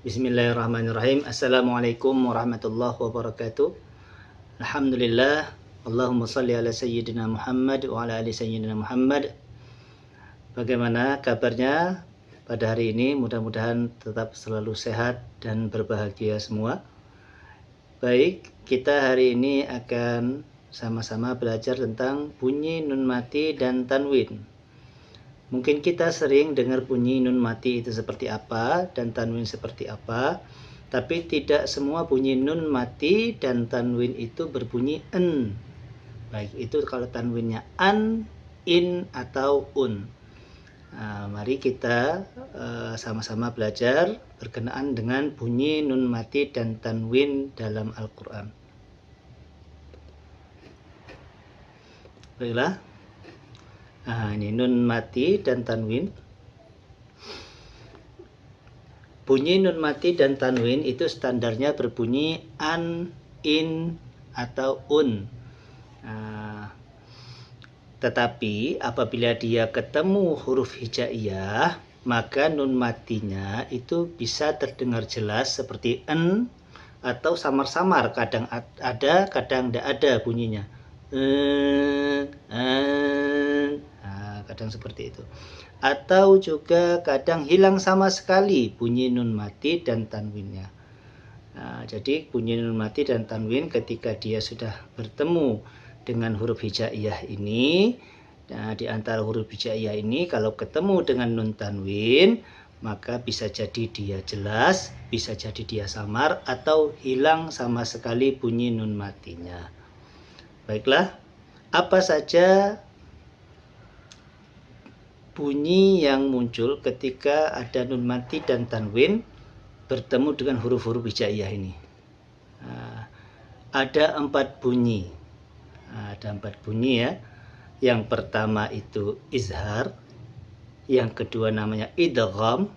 Bismillahirrahmanirrahim. Assalamualaikum warahmatullahi wabarakatuh. Alhamdulillah. Allahumma salli ala sayyidina Muhammad wa ala ali sayyidina Muhammad. Bagaimana kabarnya pada hari ini? Mudah-mudahan tetap selalu sehat dan berbahagia semua. Baik, kita hari ini akan sama-sama belajar tentang bunyi nun mati dan tanwin. Mungkin kita sering dengar bunyi nun mati itu seperti apa dan tanwin seperti apa, tapi tidak semua bunyi nun mati dan tanwin itu berbunyi en. Baik itu kalau tanwinnya an, in, atau un. Nah, mari kita sama-sama belajar berkenaan dengan bunyi nun mati dan tanwin dalam Al-Quran. Baiklah. Nah, ini nun mati dan tanwin. Bunyi nun mati dan tanwin itu standarnya berbunyi an, in, atau un. Nah, tetapi apabila dia ketemu huruf hijaiyah, maka nun matinya itu bisa terdengar jelas seperti en atau samar-samar. Kadang ada, kadang tidak ada bunyinya. Kadang seperti itu, atau juga kadang hilang sama sekali bunyi nun mati dan tanwinnya. Jadi bunyi nun mati dan tanwin ketika dia sudah bertemu dengan huruf hijaiyah ini, di antara huruf hijaiyah ini kalau ketemu dengan nun tanwin, maka bisa jadi dia jelas, bisa jadi dia samar, atau hilang sama sekali bunyi nun matinya. Baiklah, apa saja bunyi yang muncul ketika ada nun mati dan tanwin bertemu dengan huruf-huruf hijaiyah ini? Ada 4 bunyi. Ada 4 bunyi ya. Yang pertama itu izhar, yang kedua namanya idgham,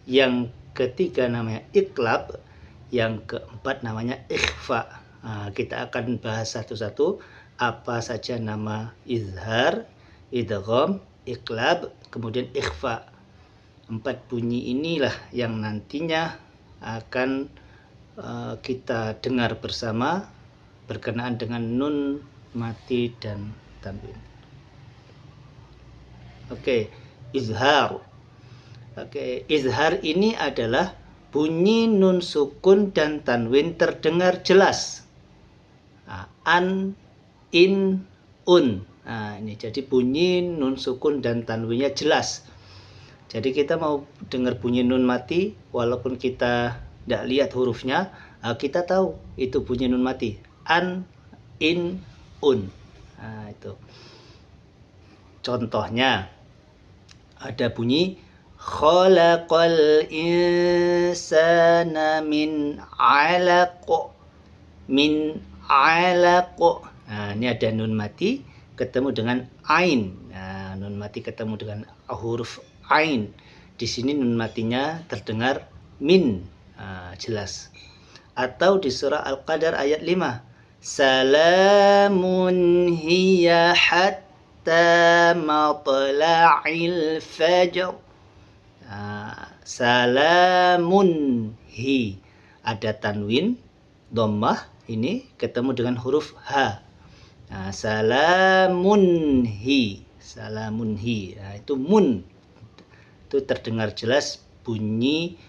yang ketiga namanya iqlab, yang keempat namanya ikhfa. Kita akan bahas satu-satu apa saja nama izhar, idgham, iqlab, kemudian ikhfa. 4 bunyi inilah yang nantinya akan kita dengar bersama berkenaan dengan nun mati dan tanwin. Izhar. Izhar ini adalah bunyi nun sukun dan tanwin terdengar jelas. An, in, un. Ini jadi bunyi nun sukun dan tanwinnya jelas. Jadi kita mau dengar bunyi nun mati, walaupun kita tidak lihat hurufnya, kita tahu itu bunyi nun mati. An, in, un. Itu. Contohnya ada bunyi khalaqal insana min 'alaq. Min 'alaq. Ini ada nun mati ketemu dengan ain. Nun mati ketemu dengan huruf ain. Di sini nun matinya terdengar min, jelas. Atau di surah Al-Qadar ayat 5. Salamun hiya hatta matla'il fajr. Salamun hi. Ada tanwin, dhammah ini ketemu dengan huruf ha. Salamun hi. Salamun hi. Itu mun. Itu terdengar jelas bunyi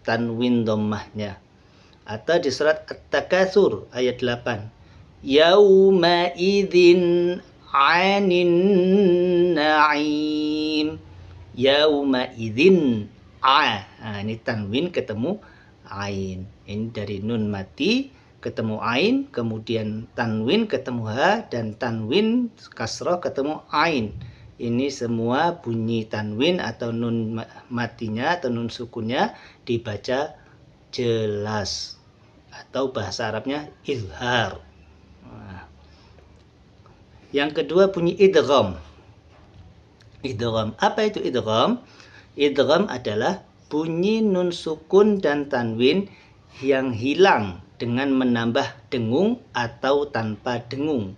tanwin dhammahnya. Atau di surat At-Takatsur ayat 8. Yauma idzin 'anin na'im. Yauma idzin ini tanwin ketemu ain. Ini dari nun mati ketemu ain, kemudian tanwin ketemu ha, dan tanwin kasroh ketemu ain. Ini semua bunyi tanwin atau nun matinya atau nun sukunnya dibaca jelas, atau bahasa Arabnya izhar. Yang kedua bunyi idgham. Idgham. Apa itu idgham? Idgham adalah bunyi nun sukun dan tanwin yang hilang dengan menambah dengung atau tanpa dengung.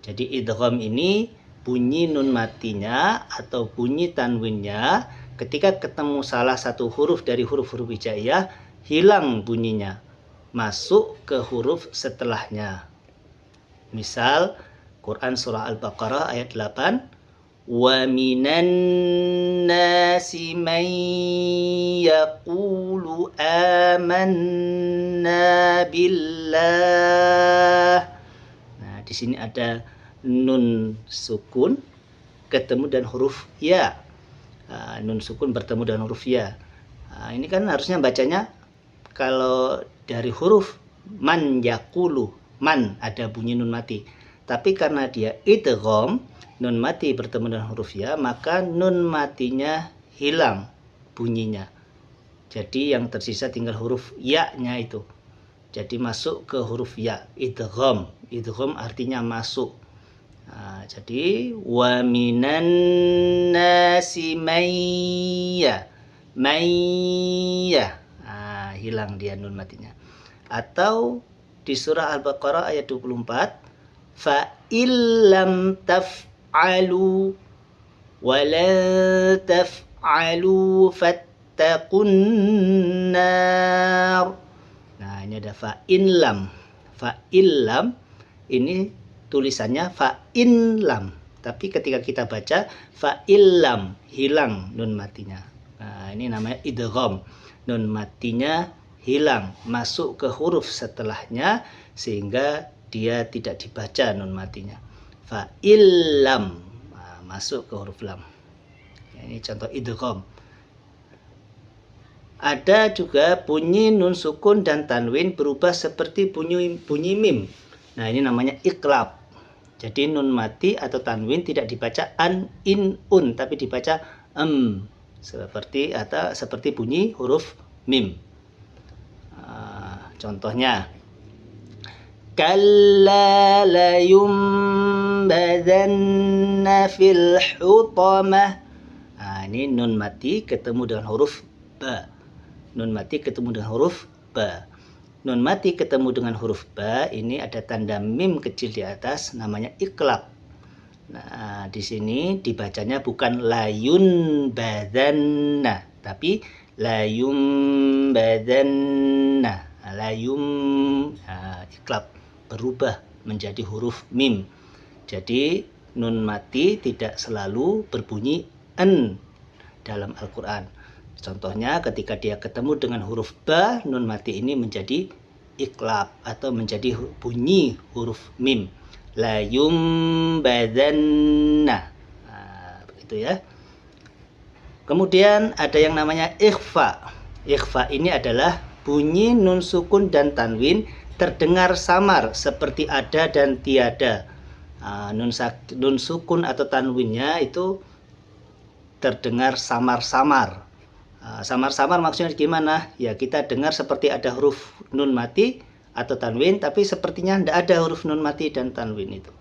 Jadi idgham ini bunyi nun matinya atau bunyi tanwinnya ketika ketemu salah satu huruf dari huruf-huruf hijaiyah, hilang bunyinya, masuk ke huruf setelahnya. Misal Quran surah Al-Baqarah ayat 8, wa minan nasi man yaqulu amanna billah. Nah, di sini ada nun sukun ketemu dan huruf ya. Nun sukun bertemu dengan huruf ya. Ini kan harusnya bacanya kalau dari huruf man yaqulu, man ada bunyi nun mati. Tapi karena dia idgham, nun mati bertemu dengan huruf ya, maka nun matinya hilang bunyinya. Jadi yang tersisa tinggal huruf ya-nya itu. Jadi masuk ke huruf ya, idgham. Idgham artinya masuk. Jadi wa minan nasi mayya, hilang dia nun matinya. Atau di surah Al-Baqarah ayat 24, fa illam taf'alu wa lan taf'alu fattaqun nar. Nah, ini ada fa illam. Fa illam ini tulisannya fa'in lam, tapi ketika kita baca fa'il lam, hilang nun matinya. Nah, ini namanya idgham, nun matinya hilang, masuk ke huruf setelahnya sehingga dia tidak dibaca nun matinya. Fa'il lam, masuk ke huruf lam. Ini contoh idgham. Ada juga bunyi nun sukun dan tanwin berubah seperti bunyi mim. Nah, ini namanya iqlab. Jadi nun mati atau tanwin tidak dibaca an, in, un, tapi dibaca seperti bunyi huruf mim. Contohnya, kalla la yumbadanna fil hutamah. Ini nun mati ketemu dengan huruf ba. Nun mati ketemu dengan huruf ba. Nun mati ketemu dengan huruf ba, ini ada tanda mim kecil di atas, namanya iqlab. Nah, di sini dibacanya bukan layun badanna, tapi layum badanna. Iqlab berubah menjadi huruf mim. Jadi nun mati tidak selalu berbunyi en dalam Al-Quran. Contohnya ketika dia ketemu dengan huruf ba, nun mati ini menjadi iqlab atau menjadi bunyi huruf mim. La yumbadanna. Begitu ya. Kemudian ada yang namanya ikhfa. Ikhfa ini adalah bunyi nun sukun dan tanwin terdengar samar seperti ada dan tiada. Nun sukun atau tanwinnya itu terdengar samar-samar. Samar-samar maksudnya gimana? Ya, kita dengar seperti ada huruf nun mati atau tanwin, tapi sepertinya tidak ada huruf nun mati dan tanwin itu.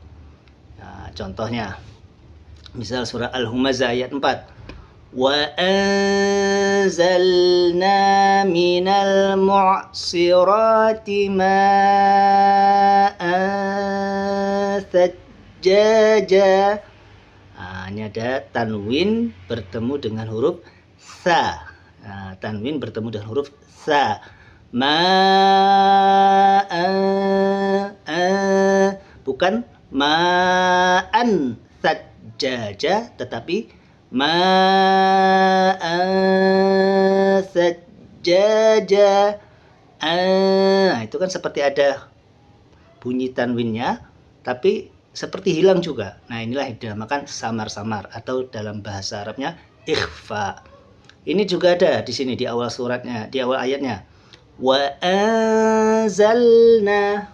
Nah, contohnya, misal surah Al-Humazah ayat 4. Wa anzalna minal mu'sirati ma'an thajjaja. Ini ada tanwin bertemu dengan huruf sa. Tanwin bertemu dengan huruf sa. Bukan ma'an sajjaja, tetapi ma'an sajjaja. Itu kan seperti ada bunyi tanwinnya, tapi seperti hilang juga. Nah, inilah yang dinamakan samar-samar atau dalam bahasa Arabnya ikhfa. Ini juga ada di sini di awal suratnya, di awal ayatnya. Wa anzalna,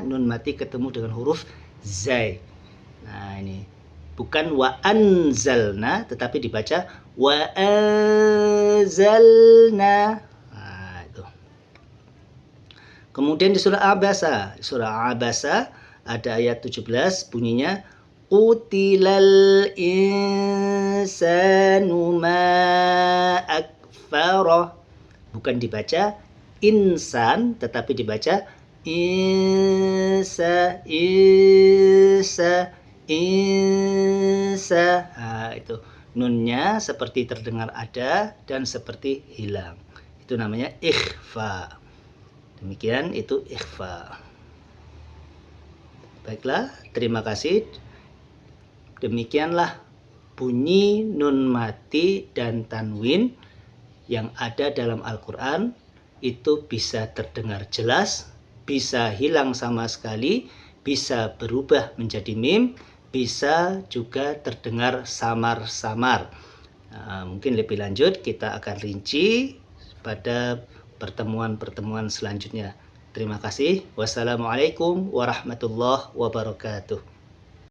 nun mati ketemu dengan huruf zai. Nah, ini bukan wa anzalna, tetapi dibaca wa anzalna. Nah, itu. Kemudian di surah Abasa ada ayat 17 bunyinya Qutilal insanu ma akfarah. Bukan dibaca insan, tetapi dibaca Insa. Nah, itu nunnya seperti terdengar ada dan seperti hilang. Itu namanya ikhfa. Demikian itu ikhfa. Baiklah, terima kasih. Demikianlah bunyi nun mati dan tanwin yang ada dalam Al-Quran. Itu bisa terdengar jelas, bisa hilang sama sekali, bisa berubah menjadi mim, bisa juga terdengar samar-samar. Nah, mungkin lebih lanjut kita akan rinci pada pertemuan-pertemuan selanjutnya. Terima kasih. Wassalamualaikum warahmatullahi wabarakatuh.